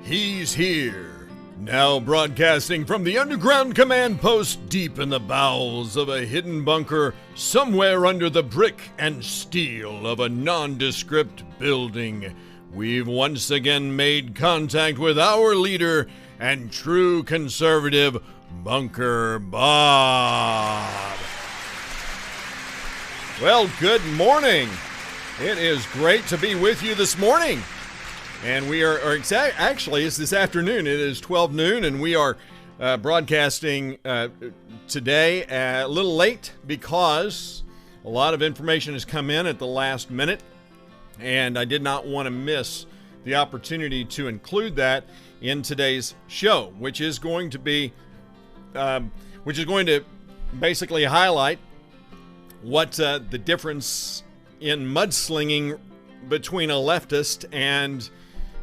He's here, now broadcasting from the underground command post deep in the bowels of a hidden bunker somewhere under the brick and steel of a nondescript building. We've once again made contact with our leader and true conservative, Bunker Bob. Well, good morning. It is great to be with you this morning. And we are actually, it's this afternoon. It is 12 noon, and we are broadcasting today a little late because a lot of information has come in at the last minute, and I did not want to miss the opportunity to include that in today's show, which is going to basically highlight what the difference in mudslinging between a leftist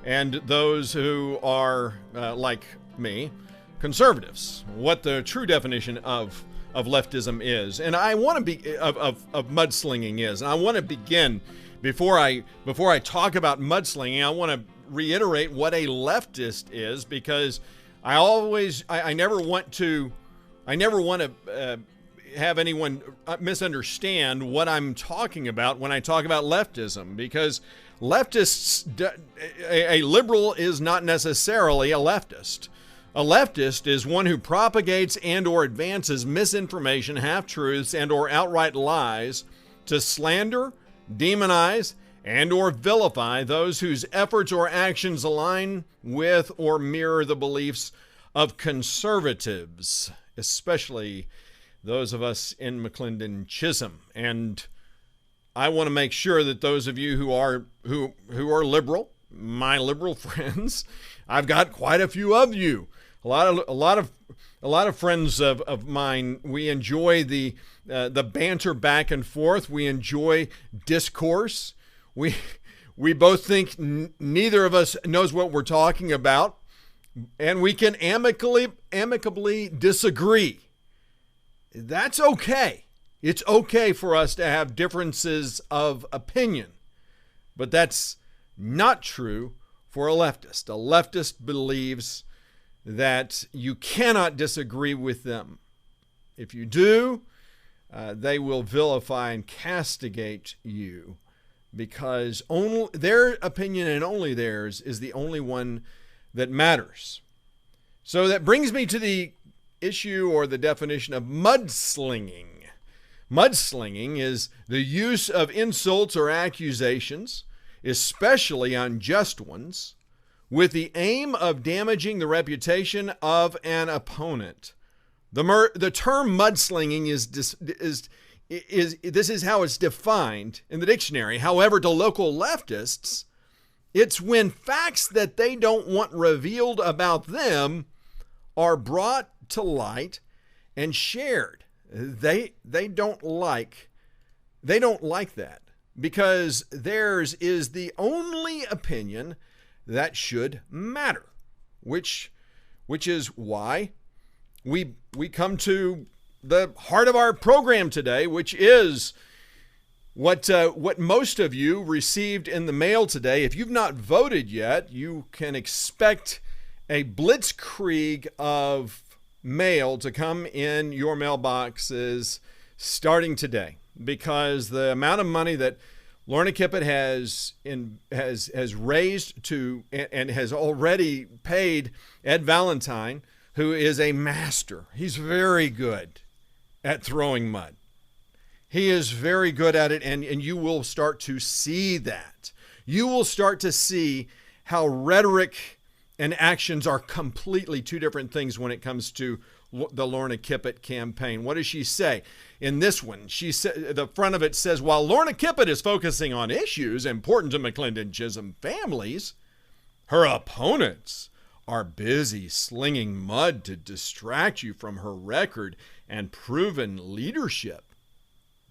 and those who are, like me, conservatives, what the true definition of leftism is. And I want to be, of mudslinging is. And I want to begin, before I talk about mudslinging, I want to reiterate what a leftist is, because I never want to have anyone misunderstand what I'm talking about when I talk about leftism, because leftists, a liberal is not necessarily a leftist. A leftist is one who propagates and or advances misinformation, half-truths, and or outright lies to slander, demonize, and or vilify those whose efforts or actions align with or mirror the beliefs of conservatives, especially those of us in McLendon-Chisholm. And I want to make sure that those of you who are liberal, my liberal friends, I've got quite a few of you. A lot of friends of mine. We enjoy the banter back and forth. We enjoy discourse. We both think neither of us knows what we're talking about, and we can amicably disagree. That's okay. It's okay for us to have differences of opinion, but that's not true for a leftist. A leftist believes that you cannot disagree with them. If you do, they will vilify and castigate you, because only their opinion and only theirs is the only one that matters. So that brings me to the issue or the definition of mudslinging. Mudslinging is the use of insults or accusations, especially unjust ones, with the aim of damaging the reputation of an opponent. The term mudslinging this is how it's defined in the dictionary. However, to local leftists, it's when facts that they don't want revealed about them are brought to light and shared. They don't like that, because theirs is the only opinion that should matter, which is why we come to the heart of our program today, which is what most of you received in the mail today. If you've not voted yet, you can expect a blitzkrieg of mail to come in your mailboxes starting today, because the amount of money that Lorna Kippett has raised to and has already paid Ed Valentine, who is a master. He's very good at throwing mud. He is very good at it, and you will start to see that. You will start to see how rhetoric and actions are completely two different things when it comes to the Lorna Kippett campaign. What does she say? In this one, she said, the front of it says, while Lorna Kippett is focusing on issues important to McLendon-Chisholm families, her opponents are busy slinging mud to distract you from her record and proven leadership.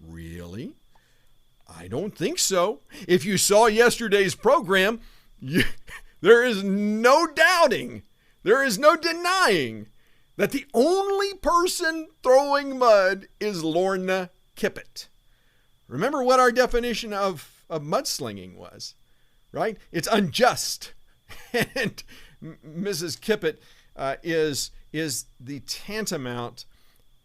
Really? I don't think so. If you saw yesterday's program, there is no doubting, there is no denying that the only person throwing mud is Lorna Kippett. Remember what our definition of mudslinging was, right? It's unjust. And Mrs. Kippett is the tantamount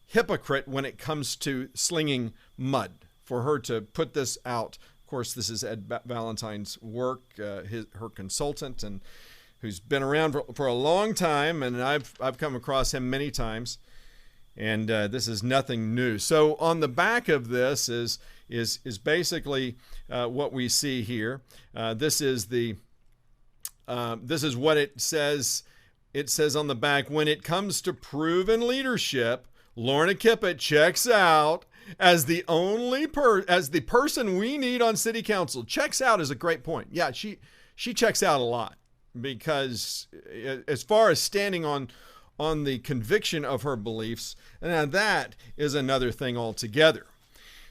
hypocrite when it comes to slinging mud. For her to put this out, of course, this is Ed Valentine's work, her consultant, and who's been around for a long time, and I've come across him many times, and this is nothing new. So on the back of this is basically what we see here. This is what it says. It says on the back, when it comes to proven leadership, Lorna Kippett checks out as the person we need on city council. Checks out is a great point. Yeah, she checks out a lot, because as far as standing on the conviction of her beliefs, now that is another thing altogether.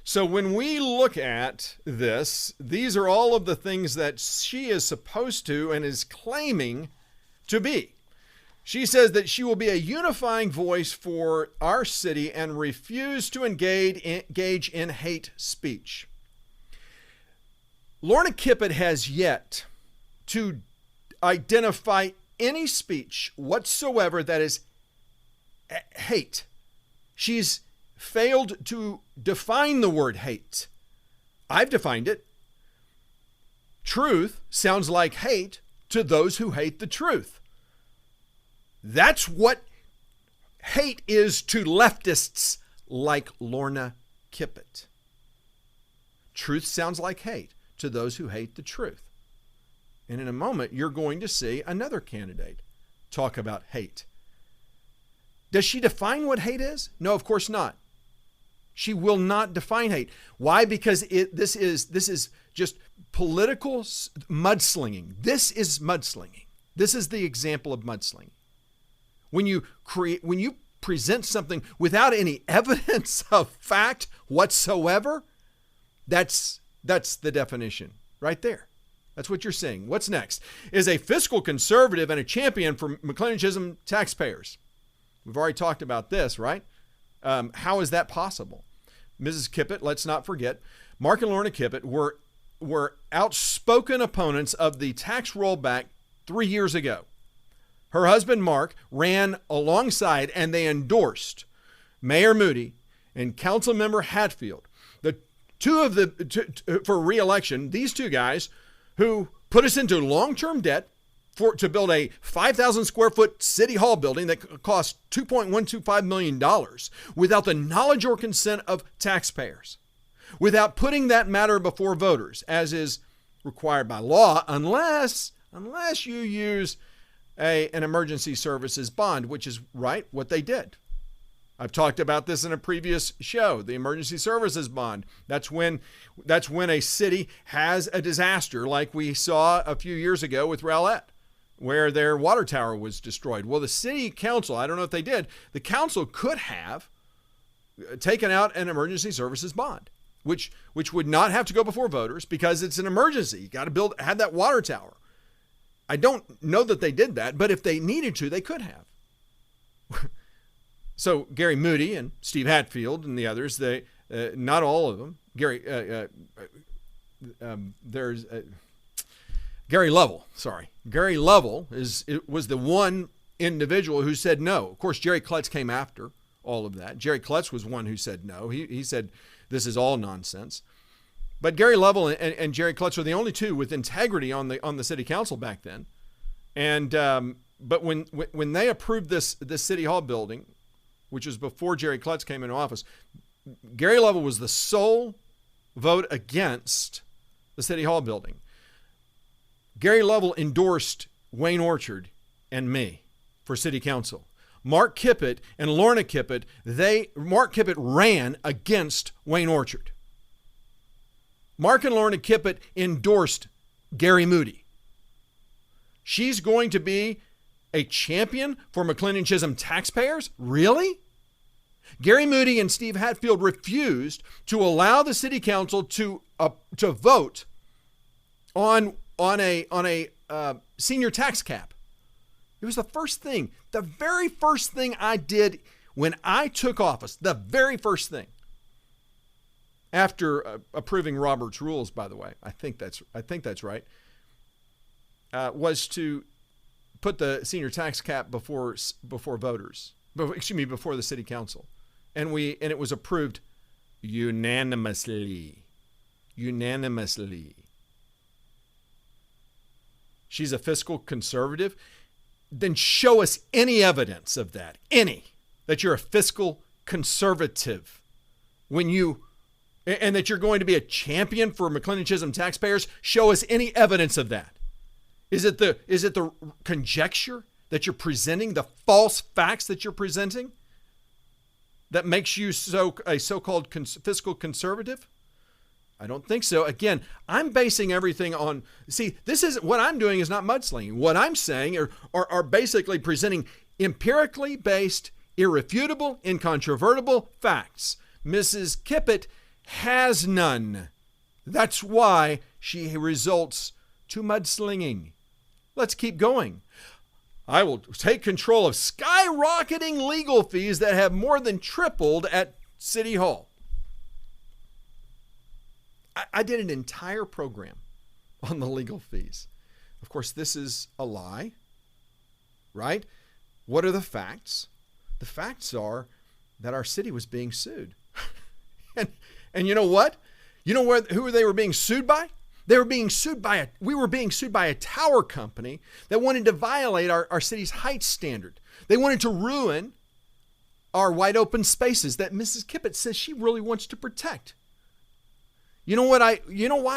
So when we look at this, these are all of the things that she is supposed to and is claiming to be. She says that she will be a unifying voice for our city and refuse to engage in hate speech. Lorna Kippett has yet to identify any speech whatsoever that is hate. She's failed to define the word hate. I've defined it. Truth sounds like hate to those who hate the truth. That's what hate is to leftists like Lorna Kippett. Truth sounds like hate to those who hate the truth. And in a moment, you're going to see another candidate talk about hate. Does she define what hate is? No, of course not. She will not define hate. Why? Because this is just political mudslinging. This is mudslinging. This is the example of mudslinging. When you present something without any evidence of fact whatsoever, that's the definition right there. That's what you're saying. What's next is a fiscal conservative and a champion for McLendon-Chisholm taxpayers. We've already talked about this, right? How is that possible? Mrs. Kippett, let's not forget, Mark and Lorna Kippett were outspoken opponents of the tax rollback 3 years ago. Her husband, Mark, ran alongside and they endorsed Mayor Moody and Councilmember Hatfield, for re-election, these two guys who put us into long-term debt to build a 5,000 square foot city hall building that cost $2.125 million without the knowledge or consent of taxpayers, without putting that matter before voters, as is required by law, unless you use an emergency services bond, which is right what they did. I've talked about this in a previous show, the emergency services bond. That's when a city has a disaster like we saw a few years ago with Rowlett, where their water tower was destroyed. Well, the city council, I don't know if they did, the council could have taken out an emergency services bond, which would not have to go before voters because it's an emergency. You got to have that water tower. I don't know that they did that, but if they needed to, they could have. So Gary Moody and Steve Hatfield and the others, they not all of them. There's Gary Lovell. Sorry, Gary Lovell was the one individual who said no. Of course, Jerry Klutz came after all of that. Jerry Klutz was one who said no. He said this is all nonsense. But Gary Lovell and Jerry Klutz were the only two with integrity on the city council back then. And but when they approved this city hall building, which was before Jerry Klutz came into office, Gary Lovell was the sole vote against the city hall building. Gary Lovell endorsed Wayne Orchard and me for city council. Mark Kippett and Lorna Kippett, Mark Kippett ran against Wayne Orchard. Mark and Lorna Kippett endorsed Gary Moody. She's going to be a champion for McLendon-Chisholm taxpayers? Really? Gary Moody and Steve Hatfield refused to allow the city council to vote on a senior tax cap. It was the very first thing I did when I took office. The very first thing. After approving Robert's rules, by the way, I think that's right, was to put the senior tax cap before voters, before the city council, and it was approved unanimously. She's a fiscal conservative. Then show us any evidence of that, that you're a fiscal conservative and that you're going to be a champion for McLendon-Chisholm taxpayers. Show us any evidence of that. Is it the conjecture that you're presenting, the false facts that you're presenting, that makes you a so-called fiscal conservative? I don't think so. Again, I'm basing everything on, this isn't, what I'm doing is not mudslinging. What I'm saying are basically presenting empirically based, irrefutable, incontrovertible facts. Mrs. Kippett has none. That's why she results to mudslinging. Let's keep going. I will take control of skyrocketing legal fees that have more than tripled at City Hall. I did an entire program on the legal fees. Of course, this is a lie, right? What are the facts? The facts are that our city was being sued. and you know what? You know who they were being sued by? We were being sued by a tower company that wanted to violate our city's height standard. They wanted to ruin our wide open spaces that Mrs. Kippett says she really wants to protect. You know why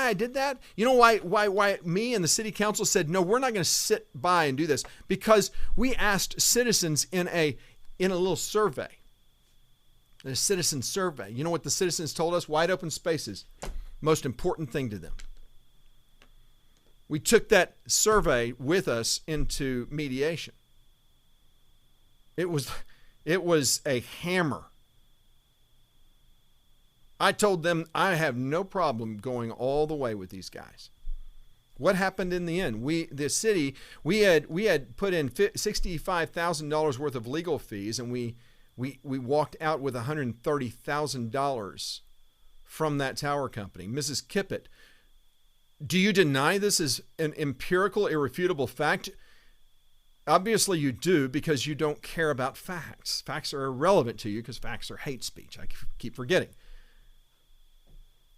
I did that? You know why me and the city council said, no, we're not going to sit by and do this? Because we asked citizens in a little survey, a citizen survey. You know what the citizens told us? Wide open spaces, most important thing to them. We took that survey with us into mediation. It was a hammer. I told them I have no problem going all the way with these guys. What happened in the end? We had put in $65,000 worth of legal fees, and we walked out with $130,000 from that tower company. Mrs. Kippett, do you deny this is an empirical, irrefutable fact? Obviously you do, because you don't care about facts. Facts are irrelevant to you because facts are hate speech. I keep forgetting.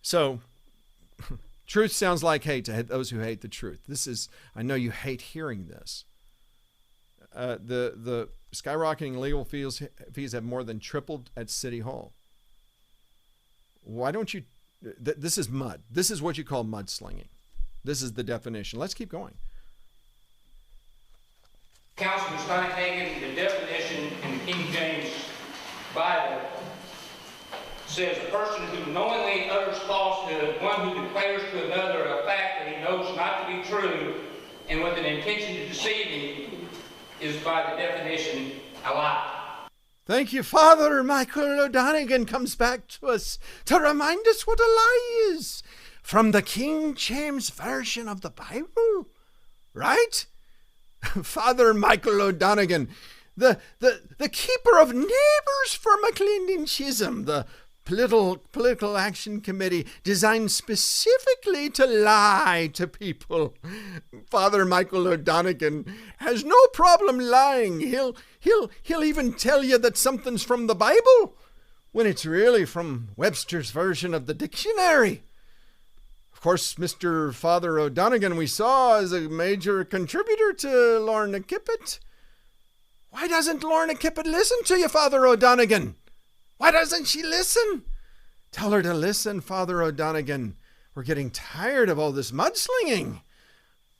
So, truth sounds like hate to those who hate the truth. I know you hate hearing this. The skyrocketing legal fees have more than tripled at City Hall. Why don't you? This is mud. This is what you call mudslinging. This is the definition. Let's keep going. Councilman Steinhagen, the definition in the King James Bible says a person who knowingly utters falsehood, one who declares to another a fact that he knows not to be true, and with an intention to deceive him, is by the definition a lie. Thank you. Father Michael O'Donegan comes back to us to remind us what a lie is from the King James Version of the Bible, right? Father Michael O'Donegan, the keeper of neighbors for McLendon-Chisholm, the Political Action Committee designed specifically to lie to people. Father Michael O'Donegan has no problem lying. He'll even tell you that something's from the Bible when it's really from Webster's version of the dictionary. Of course, Mr. Father O'Donegan we saw as a major contributor to Lorna Kippett. Why doesn't Lorna Kippett listen to you, Father O'Donegan? Why doesn't she listen? Tell her to listen, Father O'Donegan. We're getting tired of all this mudslinging.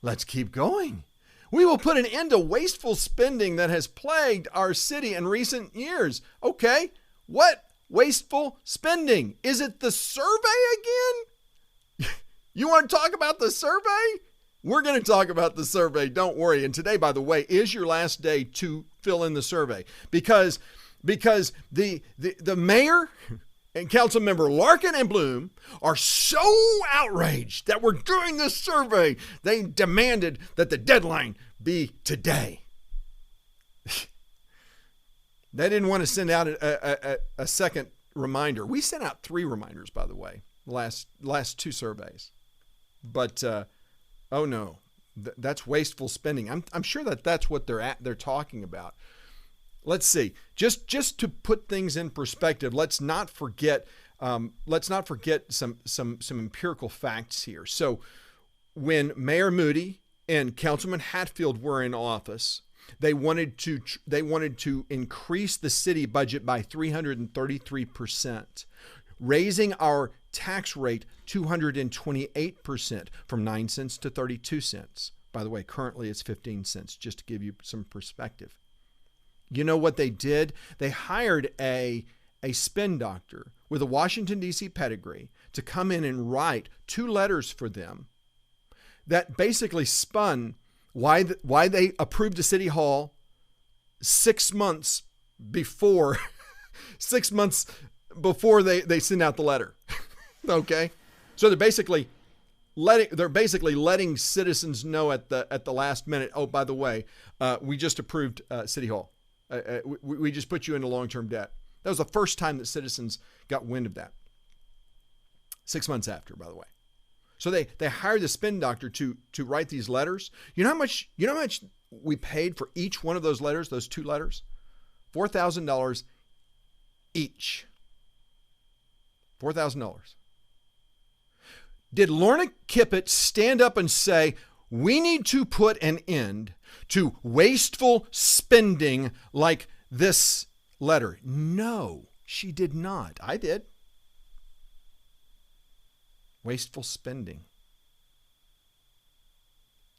Let's keep going. We will put an end to wasteful spending that has plagued our city in recent years. Okay, what wasteful spending? Is it the survey again? You want to talk about the survey? We're going to talk about the survey, don't worry. And today, by the way, is your last day to fill in the survey because the mayor and council member Larkin and Bloom are so outraged that we're doing this survey, they demanded that the deadline be today. They didn't want to send out a second reminder. We sent out 3 reminders, by the way, last 2 surveys. But, oh no, That's wasteful spending. I'm sure that's what they're talking about. Let's see. Just to put things in perspective, let's not forget some empirical facts here. So when Mayor Moody and Councilman Hatfield were in office, they wanted to increase the city budget by 333%, raising our tax rate 228% from 9 cents to 32 cents. By the way, currently it's 15 cents, just to give you some perspective. You know what they did? They hired a spin doctor with a Washington, D.C. pedigree to come in and write 2 letters for them that basically spun why they approved a city hall 6 months before 6 months before they send out the letter. Okay, so they're basically letting citizens know at the last minute. Oh, by the way, we just approved City Hall. We just put you into long-term debt. That was the first time that citizens got wind of that. 6 months after, by the way. So they hired the spin doctor to write these letters. You know how much we paid for each one of those letters, those 2 letters? $4,000 each. $4,000. Did Lorna Kippett stand up and say, we need to put an end to wasteful spending like this letter? No, she did not. I did. Wasteful spending.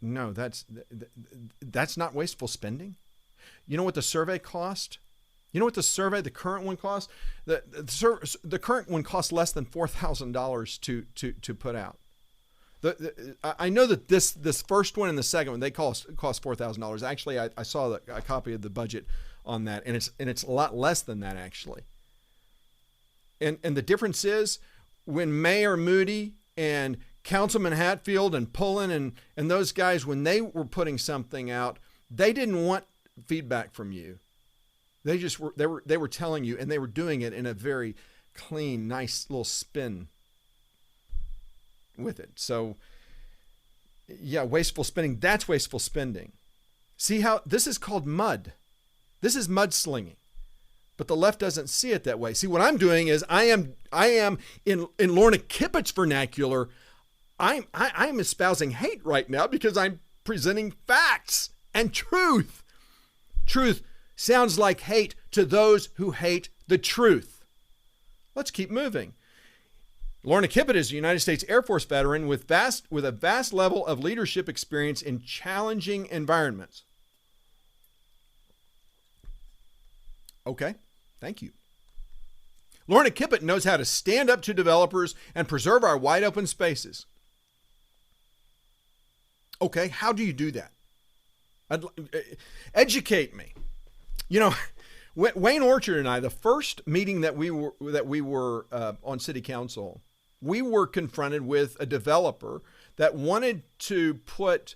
No, that's not wasteful spending. You know what the survey cost? You know what the current one costs? The current one costs less than $4,000 to put out. I know that this first one and the second one, they cost $4,000. Actually, I saw a copy of the budget on that, and it's a lot less than that actually. And the difference is when Mayor Moody and Councilman Hatfield and Pullen and those guys, when they were putting something out, they didn't want feedback from you. They were telling you, and they were doing it in a very clean, nice little spin with it. So yeah, wasteful spending, that's wasteful spending. See how this is called mud. This is mudslinging. But the left doesn't see it that way. See, what I'm doing is I am in Lorna Kippett's vernacular, I'm espousing hate right now because I'm presenting facts and truth. Truth sounds like hate to those who hate the truth. Let's keep moving. Lorna Kippett is a United States Air Force veteran with a vast level of leadership experience in challenging environments. Okay, thank you. Lorna Kippett knows how to stand up to developers and preserve our wide open spaces. Okay, how do you do that? Educate me. You know, Wayne Orchard and I, the first meeting that we were on City Council, we were confronted with a developer that wanted to put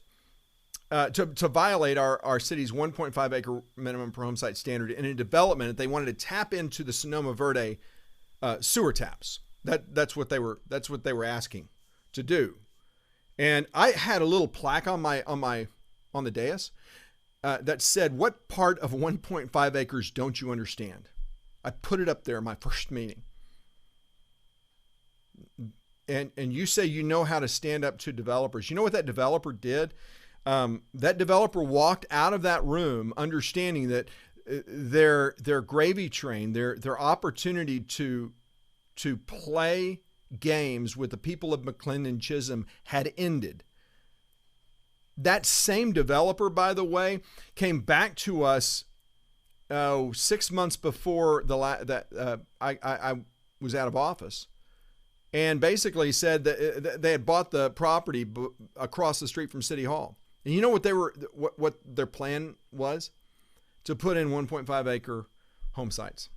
to violate our city's 1.5 acre minimum per home site standard in a development. They wanted to tap into the Sonoma Verde sewer taps. That's what they were asking to do. And I had a little plaque on the dais that said, "What part of 1.5 acres don't you understand?" I put it up there in my first meeting. And you say you know how to stand up to developers. You know what that developer did? That developer walked out of that room understanding that their gravy train, their opportunity to play games with the people of McLendon-Chisholm had ended. That same developer, by the way, came back to us 6 months before I was out of office, and basically said that they had bought the property across the street from City Hall. And you know what their plan was? To put in 1.5 acre home sites.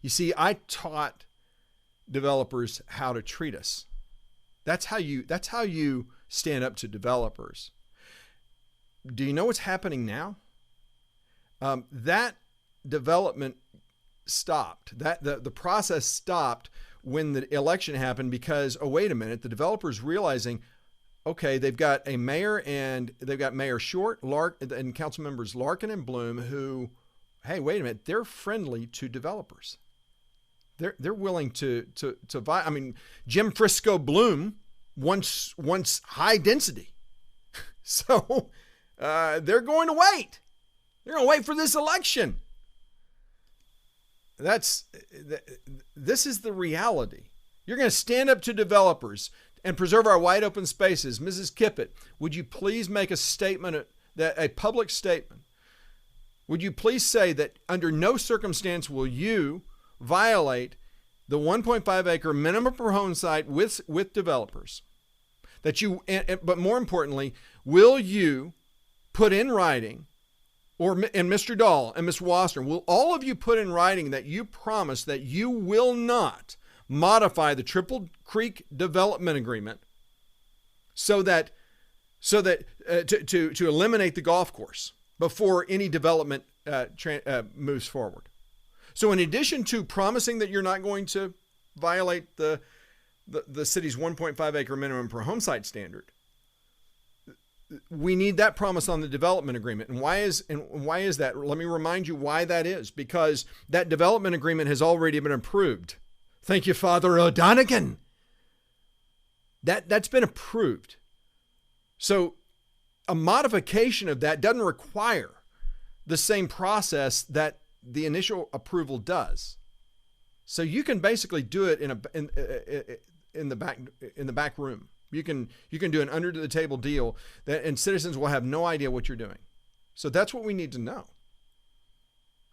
You see, I taught developers how to treat us. That's how you stand up to developers. Do you know what's happening now? That development stopped. The process stopped when the election happened because, oh, wait a minute, the developer's realizing okay, they've got a mayor and they've got Mayor Short, and council members Larkin and Bloom who, hey, wait a minute, they're friendly to developers. They're willing to I mean, Jim Frisco Bloom wants high density. So they're going to wait. They're going to wait for this election. This is the reality. You're going to stand up to developers and preserve our wide open spaces. Mrs. Kippett, would you please make a statement, a public statement? Would you please say that under no circumstance will you violate the 1.5 acre minimum per home site with developers? That you, but more importantly, will you put in writing, and Mr. Dahl and Ms. Wasser, will all of you put in writing that you promise that you will not modify the Triple Creek Development Agreement so that to eliminate the golf course before any development moves forward? So in addition to promising that you're not going to violate the city's 1.5 acre minimum per home site standard, we need that promise on the development agreement. And why is that? Let me remind you why that is. Because that development agreement has already been approved. Thank you, Father O'Donegan. That's been approved. So a modification of that doesn't require the same process that the initial approval does. So you can basically do it in the back room. You can do an under the table deal and citizens will have no idea what you're doing. So that's what we need to know.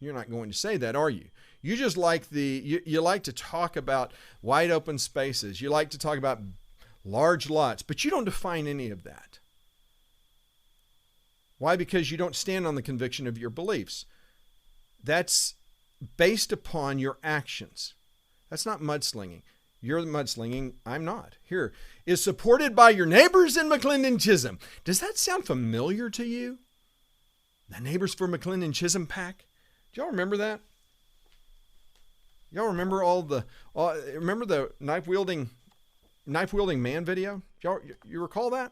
You're not going to say that, are you? You just like you like to talk about wide open spaces. You like to talk about large lots, but you don't define any of that. Why? Because you don't stand on the conviction of your beliefs. That's based upon your actions. That's not mudslinging. You're mudslinging. I'm not. Here is supported by your neighbors in McLendon-Chisholm. Does that sound familiar to you? The Neighbors for McLendon-Chisholm PAC? Do y'all remember that? Y'all remember remember the knife wielding man video? You recall that?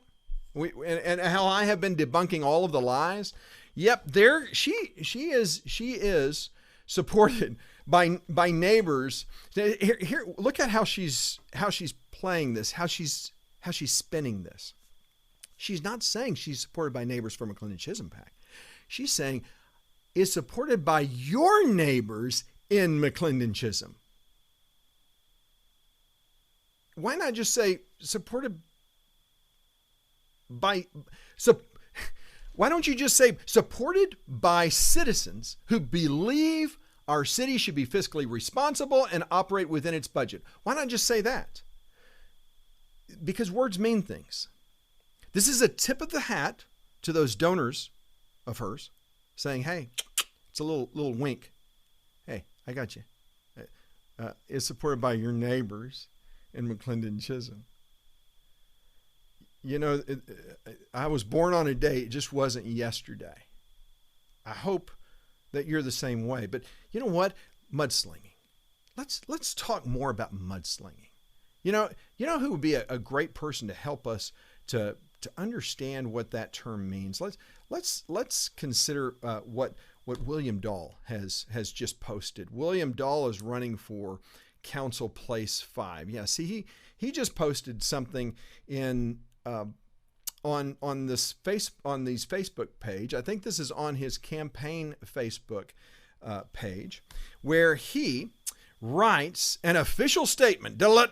And how I have been debunking all of the lies. Yep, she is supported by neighbors. Here, look at how she's playing this, how she's spinning this. She's not saying she's supported by neighbors for McLendon-Chisholm PAC. She's saying is supported by your neighbors in McLendon-Chisholm. Why not just say supported by? Why don't you just say supported by citizens who believe our city should be fiscally responsible and operate within its budget? Why not just say that? Because words mean things. This is a tip of the hat to those donors of hers, saying, hey, it's a little wink. Hey, I got you. It's supported by your neighbors in McLendon-Chisholm. You know, I was born on a day, it just wasn't yesterday. I hope that you're the same way. But you know what? Mudslinging. Let's talk more about mudslinging. You know who would be a great person to help us to understand what that term means? Let's consider what William Dahl has just posted. William Dahl is running for Council Place 5. Yeah, see, he just posted something in on these Facebook page. I think this is on his campaign Facebook page, where he writes an official statement. For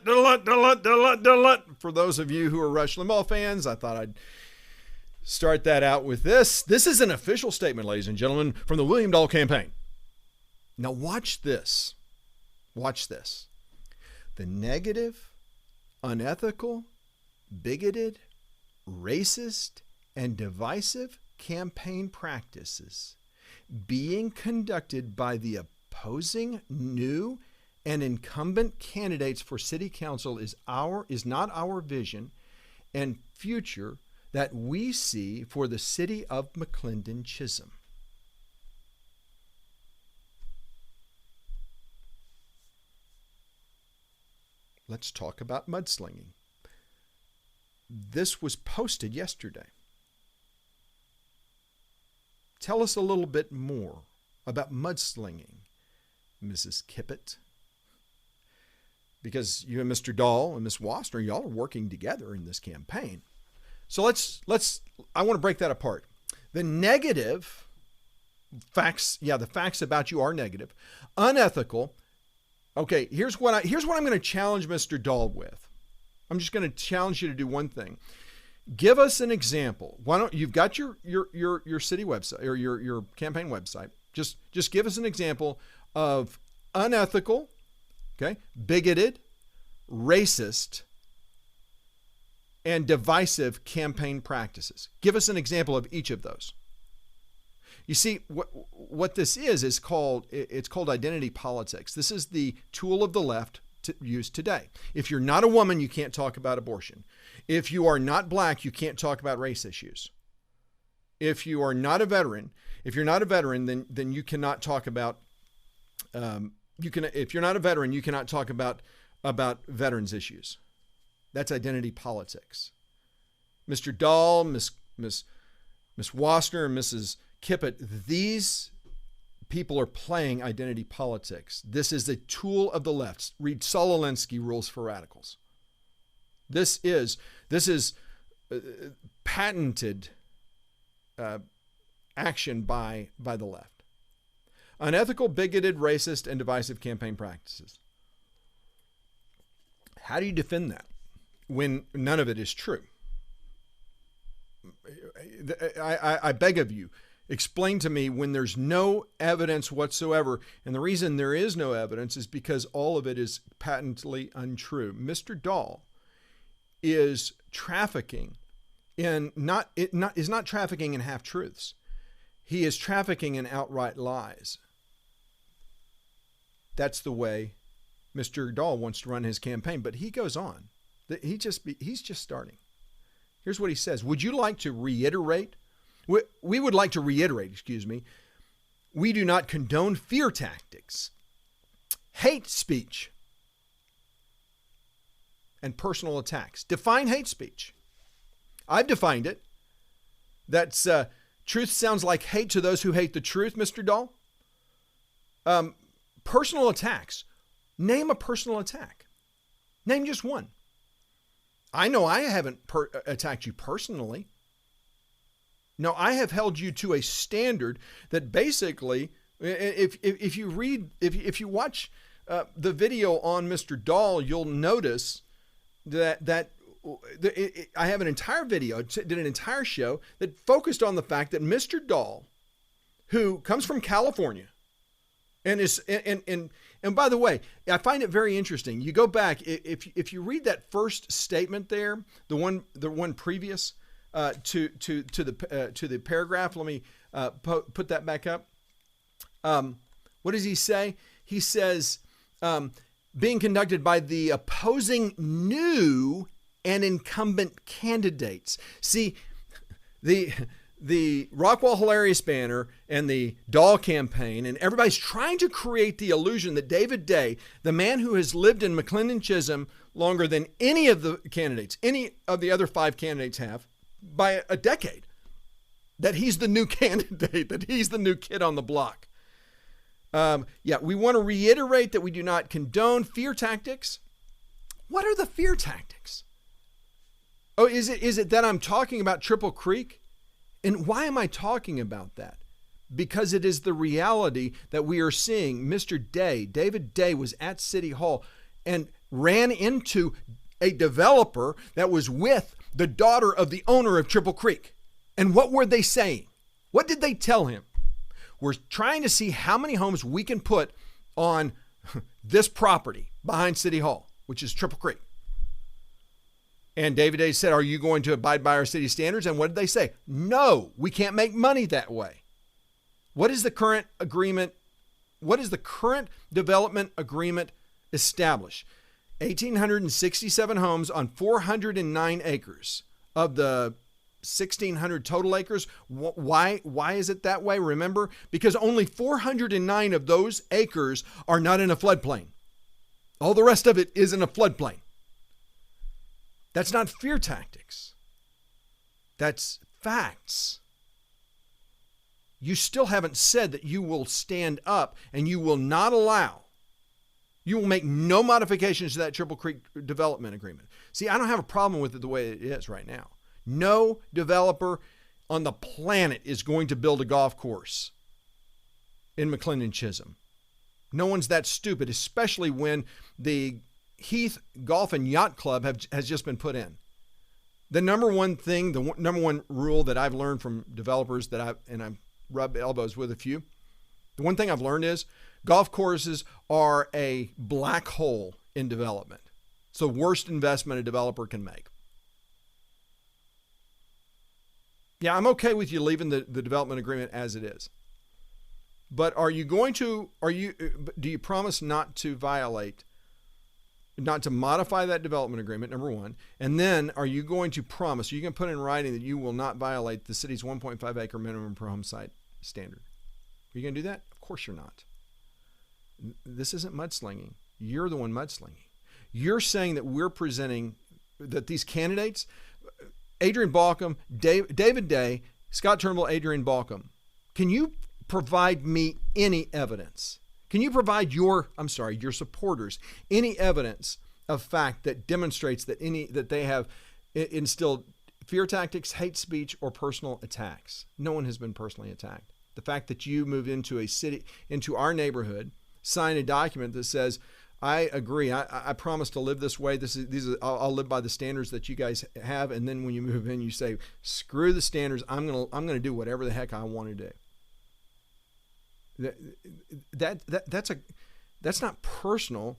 those of you who are Rush Limbaugh fans, I thought I'd start that out with this. This is an official statement, ladies and gentlemen, from the William Dahl campaign. Now watch this. Watch this. The negative, unethical, bigoted, racist, and divisive campaign practices being conducted by the opposing new and incumbent candidates for city council is not our vision and future that we see for the city of McLendon-Chisholm. Let's talk about mudslinging. this was posted yesterday. Tell us a little bit more about mudslinging, Mrs. Kippett. Because you and Mr. Dahl and Ms. Wassner, y'all are working together in this campaign. So I want to break that apart. The negative facts, the facts about you are negative. Unethical. Okay, here's what I'm going to challenge Mr. Dahl with. I'm just going to challenge you to do one thing. Give us an example. Why don't you've got your city website or your campaign website. Just give us an example of unethical, okay, bigoted, racist, and divisive campaign practices. Give us an example of each of those. You see, what this is called identity politics. This is the tool of the left to use today. If you're not a woman, you can't talk about abortion. If you are not black, you can't talk about race issues. If you are not a veteran, then you cannot talk about if you're not a veteran, you cannot talk about veterans issues. That's identity politics. Mr. Dahl, Miss Wassner, and Mrs. Kippett, these people are playing identity politics. This is a tool of the left. Read Saul Alinsky, Rules for Radicals. This is patented action by the left. Unethical, bigoted, racist, and divisive campaign practices. How do you defend that when none of it is true? I beg of you, explain to me when there's no evidence whatsoever. And the reason there is no evidence is because all of it is patently untrue. Mr. Dahl is trafficking in is not trafficking in half-truths. He is trafficking in outright lies. That's the way Mr. Dahl wants to run his campaign, but he goes on. He's just starting. Here's what he says. Would you like to reiterate? We would like to reiterate, we do not condone fear tactics, hate speech, and personal attacks. Define hate speech. I've defined it. That's truth sounds like hate to those who hate the truth, Mr. Dahl. Personal attacks. Name a personal attack. Name just one. I know I haven't attacked you personally. No, I have held you to a standard that basically, if you watch the video on Mr. Dahl, you'll notice that I have an entire video, did an entire show that focused on the fact that Mr. Dahl, who comes from California, and by the way, I find it very interesting. You go back, if you read that first statement there, the one previous to the paragraph. Let me put that back up. What does he say? He says, being conducted by the opposing new and incumbent candidates. See, the Rockwell Hilarious banner and the Dahl campaign, and everybody's trying to create the illusion that David Day, the man who has lived in McLendon-Chisholm longer than any of the candidates, any of the other 5 candidates have, by a decade, that he's the new candidate, that he's the new kid on the block. We want to reiterate that we do not condone fear tactics. What are the fear tactics? Oh, is it that I'm talking about Triple Creek? And why am I talking about that? Because it is the reality that we are seeing. Mr. Day, David Day, was at City Hall and ran into a developer that was with the daughter of the owner of Triple Creek. And what were they saying? What did they tell him? We're trying to see how many homes we can put on this property behind City Hall, which is Triple Creek. And David Day said, are you going to abide by our city standards? And what did they say? No, we can't make money that way. What is the current agreement? What is the current development agreement establish? 1,867 homes on 409 acres of the 1,600 total acres. Why is it that way? Remember, because only 409 of those acres are not in a floodplain. All the rest of it is in a floodplain. That's not fear tactics. That's facts. You still haven't said that you will stand up and you will not allow, you will make no modifications to that Triple Creek development agreement. See, I don't have a problem with it the way it is right now. No developer on the planet is going to build a golf course in McLendon-Chisholm. No one's that stupid, especially when the Heath Golf and Yacht Club has just been put in. The number one thing, the number one rule that I've learned from developers I've rubbed elbows with a few, the one thing I've learned is golf courses are a black hole in development. It's the worst investment a developer can make. Yeah, I'm okay with you leaving the development agreement as it is. But do you promise not to modify that development agreement, number one? And then are you going to promise, you can put in writing that you will not violate the city's 1.5 acre minimum per home site standard? Are you going to do that? Of course you're not. This isn't mudslinging. You're the one mudslinging. You're saying that we're presenting, that these candidates, Adrian Balcom, David Day, Scott Turnbull, Adrian Balcom, can you provide me any evidence? Can you provide your supporters any evidence of fact that demonstrates that they have instilled fear tactics, hate speech, or personal attacks? No one has been personally attacked. The fact that you moved into a city, into our neighborhood, sign a document that says, I agree. I promise to live this way. I'll live by the standards that you guys have. And then when you move in, you say, screw the standards. I'm gonna do whatever the heck I want to do. That's not personal.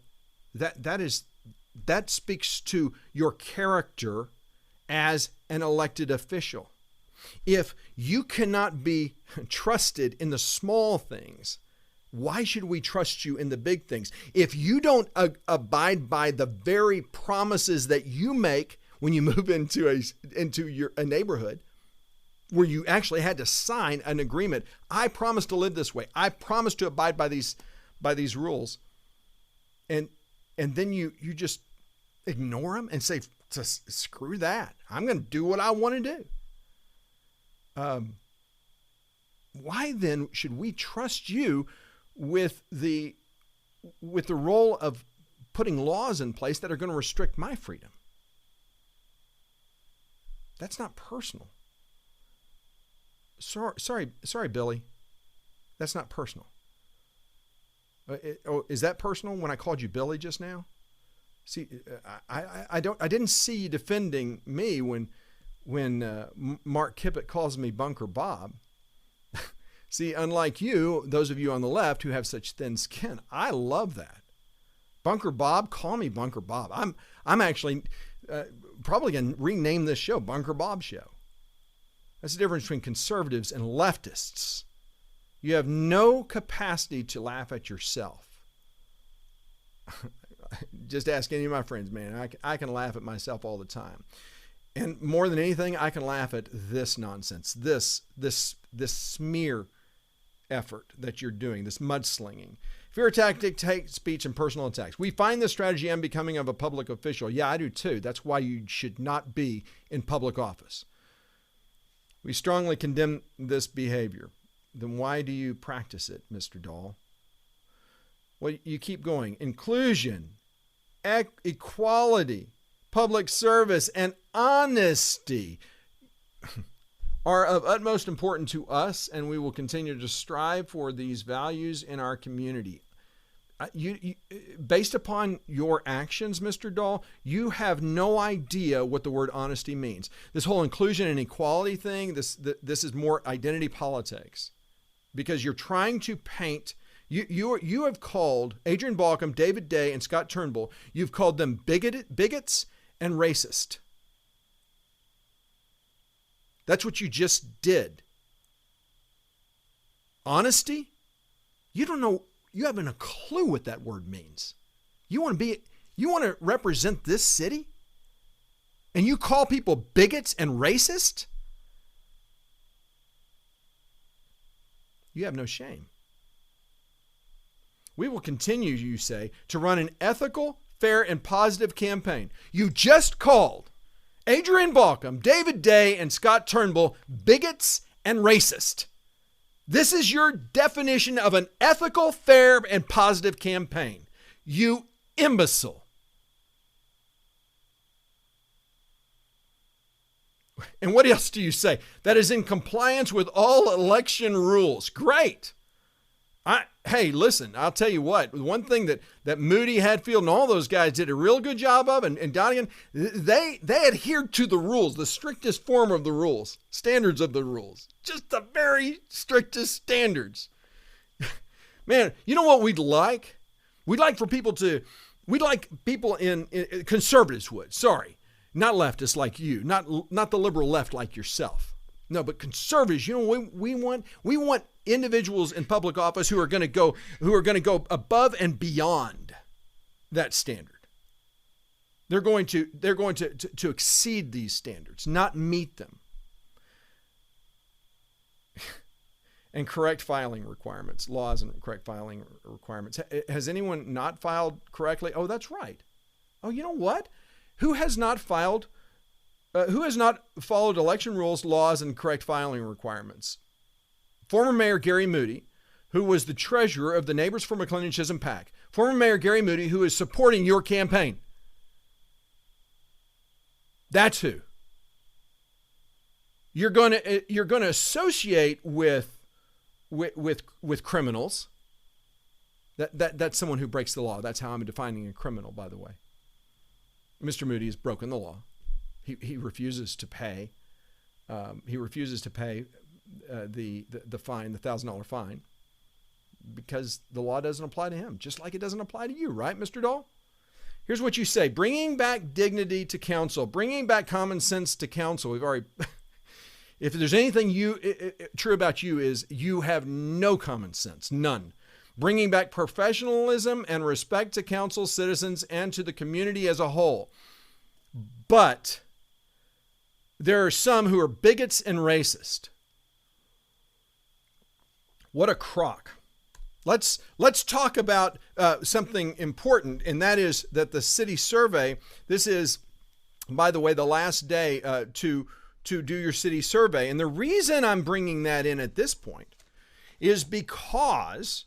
That speaks to your character as an elected official. If you cannot be trusted in the small things, why should we trust you in the big things? If you don't abide by the very promises that you make when you move into a neighborhood, where you actually had to sign an agreement, I promise to live this way, I promise to abide by these rules, and then you just ignore them and say, screw that, I'm going to do what I want to do. Why then should we trust you with the role of putting laws in place that are going to restrict my freedom? That's not personal. Sorry, Billy. That's not personal. Is that personal when I called you Billy just now? See, I didn't see you defending me when Mark Kippitt calls me Bunker Bob. See, unlike you, those of you on the left who have such thin skin, I love that. Bunker Bob, call me Bunker Bob. I'm actually probably going to rename this show Bunker Bob Show. That's the difference between conservatives and leftists. You have no capacity to laugh at yourself. Just ask any of my friends, man. I can laugh at myself all the time. And more than anything, I can laugh at this nonsense, this smear effort that you're doing, this mudslinging. Fear tactic, hate speech, and personal attacks. We find this strategy unbecoming of a public official. Yeah, I do too. That's why you should not be in public office. We strongly condemn this behavior. Then why do you practice it, Mr. Dahl? Well, you keep going. Inclusion, equality, public service, and honesty are of utmost importance to us, and we will continue to strive for these values in our community. Based upon your actions, Mr. Dahl, you have no idea what the word honesty means. This whole inclusion and equality thing, this is more identity politics, because you're trying to paint. You have called Adrian Balcom, David Day, and Scott Turnbull. You've called them bigots and racist. That's what you just did. Honesty? You don't know. You haven't a clue what that word means. You want to represent this city? And you call people bigots and racist? You have no shame. We will continue, you say, to run an ethical, fair, and positive campaign. You just called Adrian Balcom, David Day, and Scott Turnbull, bigots and racist. This is your definition of an ethical, fair, and positive campaign. You imbecile. And what else do you say? That is in compliance with all election rules. Great. Hey, listen, I'll tell you what, one thing that Moody, Hatfield, and all those guys did a real good job of, and Donegan, they adhered to the rules, the strictest form of the rules, standards of the rules, just the very strictest standards. Man, you know what we'd like? We'd like people in conservatives would, sorry, not leftists like you, not the liberal left like yourself. No, but conservatives, you know, we want individuals in public office who are going to go above and beyond that standard. They're going to exceed these standards, not meet them. And correct filing requirements, laws and correct filing requirements. Has anyone not filed correctly? Oh, that's right. Oh, you know what? Who has not followed election rules, laws, and correct filing requirements? Former Mayor Gary Moody, who was the treasurer of the Neighbors for McLendon-Chisholm PAC. Former Mayor Gary Moody, who is supporting your campaign. That's who. You're going to associate with criminals. That's someone who breaks the law. That's how I'm defining a criminal, by the way. Mr. Moody has broken the law. He refuses to pay. He refuses to pay the fine, the $1,000 fine, because the law doesn't apply to him, just like it doesn't apply to you, right, Mr. Dahl? Here's what you say: bringing back dignity to council, bringing back common sense to council. We've already. If there's anything true about you, is you have no common sense, none. Bringing back professionalism and respect to council, citizens, and to the community as a whole. But there are some who are bigots and racist. What a crock. Let's talk about something important, and that is that the city survey, this is, by the way, the last day to do your city survey. And the reason I'm bringing that in at this point is because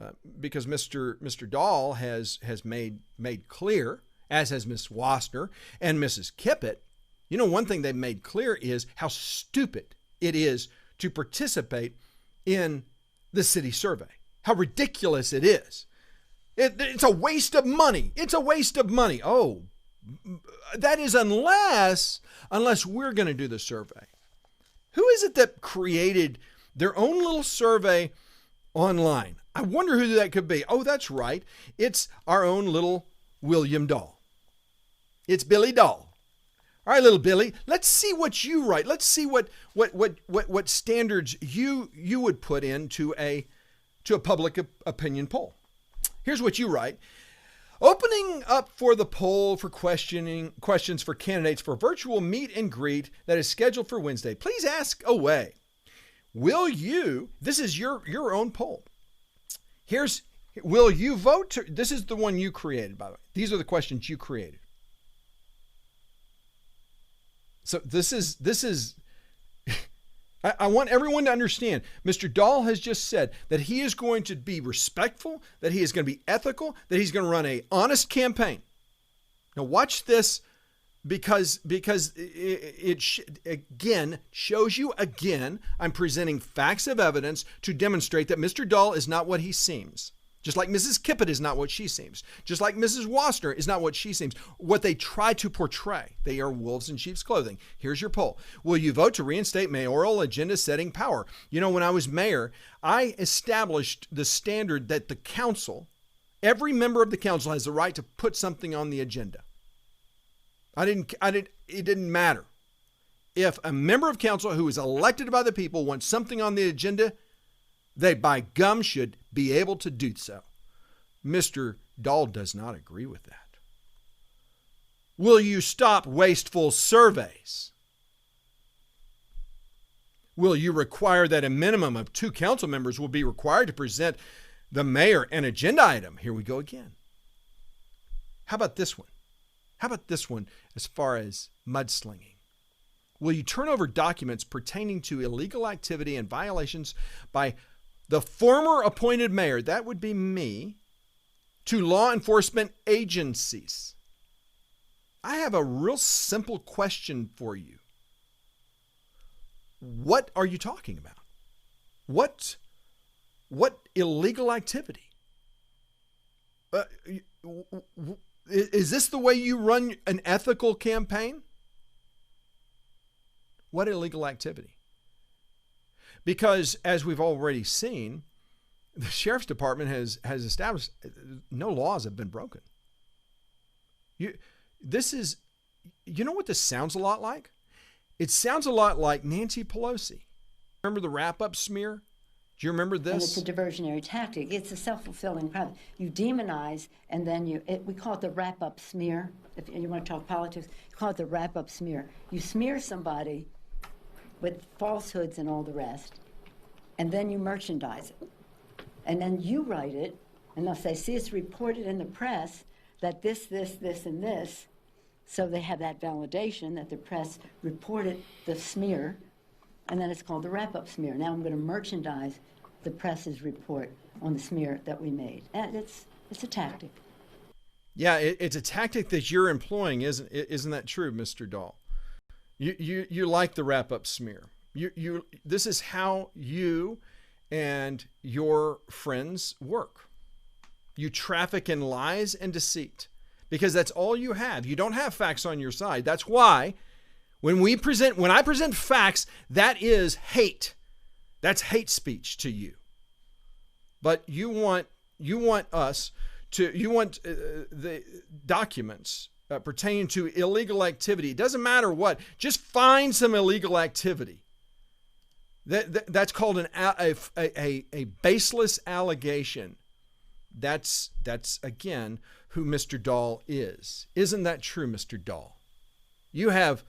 Mr. Dahl has made clear, as has Ms. Wassner and Mrs. Kippett. You know, one thing they've made clear is how stupid it is to participate in the city survey. How ridiculous it is. It's a waste of money. It's a waste of money. Oh, that is unless we're going to do the survey. Who is it that created their own little survey online? I wonder who that could be. Oh, that's right. It's our own little William Dahl. It's Billy Dahl. All right, little Billy, let's see what you write. Let's see what standards you would put into a public opinion poll. Here's what you write. Opening up for the poll for questions for candidates for virtual meet and greet that is scheduled for Wednesday. Please ask away. Will you, this is your own poll. Will you vote this is the one you created, by the way. These are the questions you created. So this is I want everyone to understand, Mr. Dahl has just said that he is going to be respectful, that he is going to be ethical, that he's going to run an honest campaign. Now watch this, because it again shows you again, I'm presenting facts of evidence to demonstrate that Mr. Dahl is not what he seems. Just like Mrs. Kippett is not what she seems. Just like Mrs. Wassner is not what she seems. What they try to portray. They are wolves in sheep's clothing. Here's your poll. Will you vote to reinstate mayoral agenda setting power? You know, when I was mayor, I established the standard that the council, every member of the council has the right to put something on the agenda. It didn't matter. If a member of council who is elected by the people wants something on the agenda, they by gum should be able to do so. Mr. Dahl does not agree with that. Will you stop wasteful surveys? Will you require that a minimum of 2 council members will be required to present the mayor an agenda item? Here we go again. How about this one? How about this one as far as mudslinging? Will you turn over documents pertaining to illegal activity and violations by the former appointed mayor, that would be me, to law enforcement agencies? I have a real simple question for you. What are you talking about? What illegal activity? Is this the way you run an ethical campaign? What illegal activity? Because as we've already seen, the sheriff's department has established no laws have been broken. You know what this sounds a lot like? It sounds a lot like Nancy Pelosi. Remember the wrap-up smear? Do you remember this? And it's a diversionary tactic. It's a self-fulfilling prophecy. You demonize, and then we call it the wrap-up smear. If you want to talk politics, you call it the wrap-up smear. You smear somebody with falsehoods and all the rest, and then you merchandise it. And then you write it, and if they see it's reported in the press that this, and this, so they have that validation that the press reported the smear, and then it's called the wrap-up smear. Now I'm going to merchandise the press's report on the smear that we made. And it's a tactic. Yeah, it's a tactic that you're employing, isn't that true, Mr. Dahl? You like the wrap-up smear. This is how you and your friends work. You traffic in lies and deceit because that's all you have. You don't have facts on your side. That's why when I present facts, that is hate. That's hate speech to you. But you want the documents pertaining to illegal activity. It doesn't matter what. Just find some illegal activity. That's called a baseless allegation. That's again who Mr. Dahl is. Isn't that true, Mr. Dahl? You have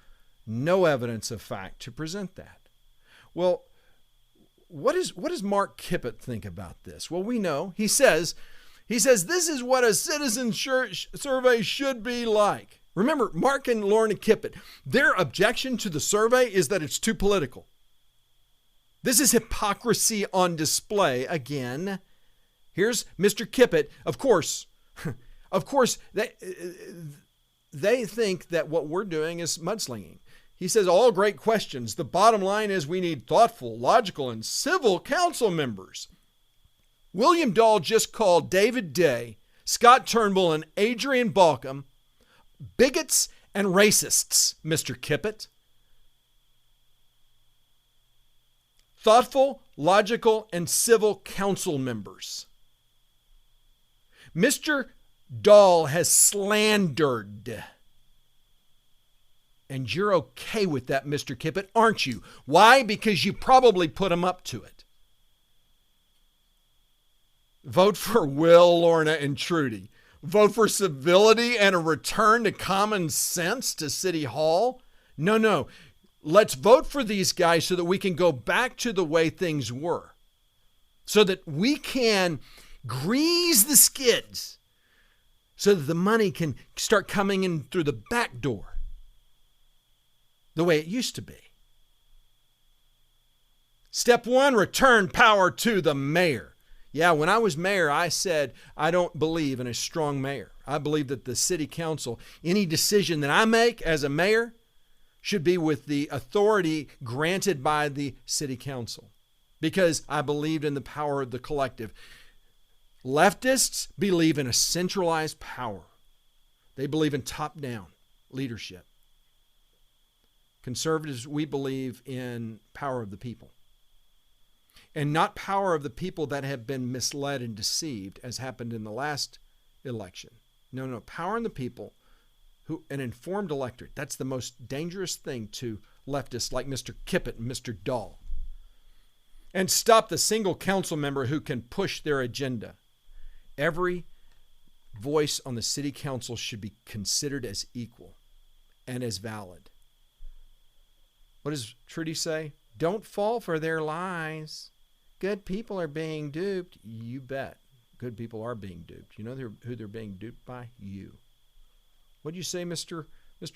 no evidence of fact to present that. Well, what does Mark Kippett think about this? Well, we know he says this is what a citizen survey should be like. Remember, Mark and Lorna Kippett, their objection to the survey is that it's too political. This is hypocrisy on display again. Here's Mr. Kippett. Of course, they think that what we're doing is mudslinging. He says, all great questions. The bottom line is we need thoughtful, logical, and civil council members. William Dahl just called David Day, Scott Turnbull, and Adrian Balcom bigots and racists, Mr. Kippett. Thoughtful, logical, and civil council members. Mr. Dahl has slandered. And you're okay with that, Mr. Kippett, aren't you? Why? Because you probably put him up to it. Vote for Will, Lorna, and Trudy. Vote for civility and a return to common sense to City Hall? No. Let's vote for these guys so that we can go back to the way things were. So that we can grease the skids. So that the money can start coming in through the back door. The way it used to be. Step 1, return power to the mayor. Yeah, when I was mayor, I said I don't believe in a strong mayor. I believe that the city council, any decision that I make as a mayor should be with the authority granted by the city council because I believed in the power of the collective. Leftists believe in a centralized power. They believe in top-down leadership. Conservatives, we believe in power of the people. And not power of the people that have been misled and deceived, as happened in the last election. No, power in the people, an informed electorate. That's the most dangerous thing to leftists like Mr. Kippett and Mr. Dahl. And stop the single council member who can push their agenda. Every voice on the city council should be considered as equal and as valid. What does Trudy say? Don't fall for their lies. Good people are being duped. You bet. Good people are being duped. You know who they're being duped by? You. What do you say, Mr.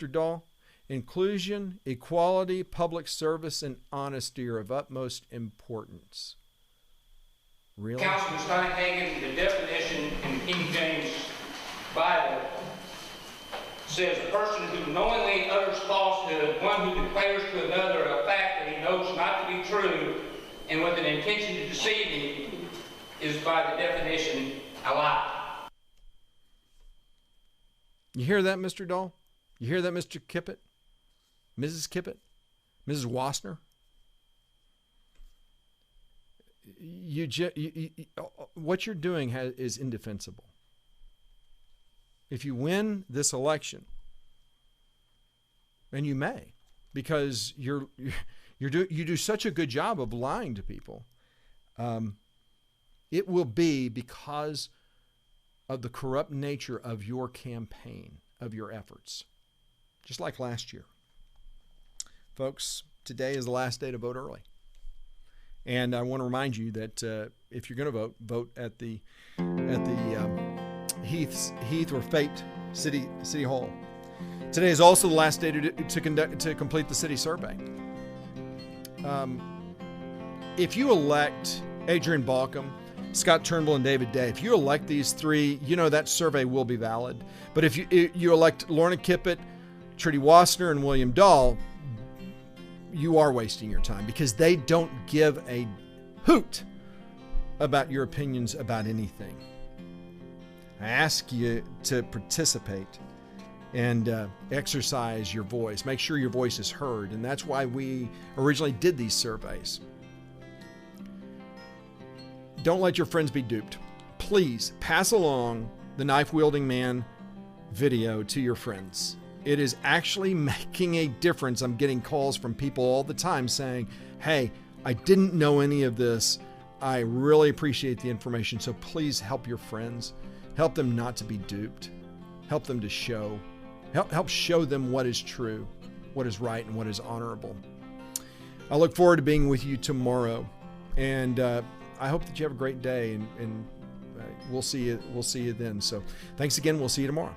Dahl? Inclusion, equality, public service, and honesty are of utmost importance. Really? Councilman Steinhagen, the definition in the King James Bible says a person who knowingly utters falsehood, one who declares to another a fact that he knows not to be true, and with an intention to deceive him, is by the definition a lie. You hear that, Mr. Dahl? You hear that, Mr. Kippett? Mrs. Kippett? Mrs. Wassner? What you're doing is indefensible. If you win this election, and you may, because you do such a good job of lying to people, it will be because of the corrupt nature of your campaign, of your efforts, just like last year. Folks, today is the last day to vote early. And I want to remind you that if you're going to vote at the Heath or Fate City Hall. Today is also the last day to complete the city survey. If you elect Adrian Balcom, Scott Turnbull, and David Day, if you elect these three, you know that survey will be valid. But if you elect Lorna Kippett, Trudy Wassner, and William Dahl, you are wasting your time, because they don't give a hoot about your opinions about anything. I ask you to participate and exercise your voice. Make sure your voice is heard, and that's why we originally did these surveys. Don't let your friends be duped. Please pass along the knife-wielding man video to your friends. It is actually making a difference. I'm getting calls from people all the time saying, hey, I didn't know any of this. I really appreciate the information. So please help your friends. Help them not to be duped. Help them to help show them what is true, what is right, and what is honorable. I look forward to being with you tomorrow. And I hope that you have a great day, and we'll see you then. So thanks again. We'll see you tomorrow.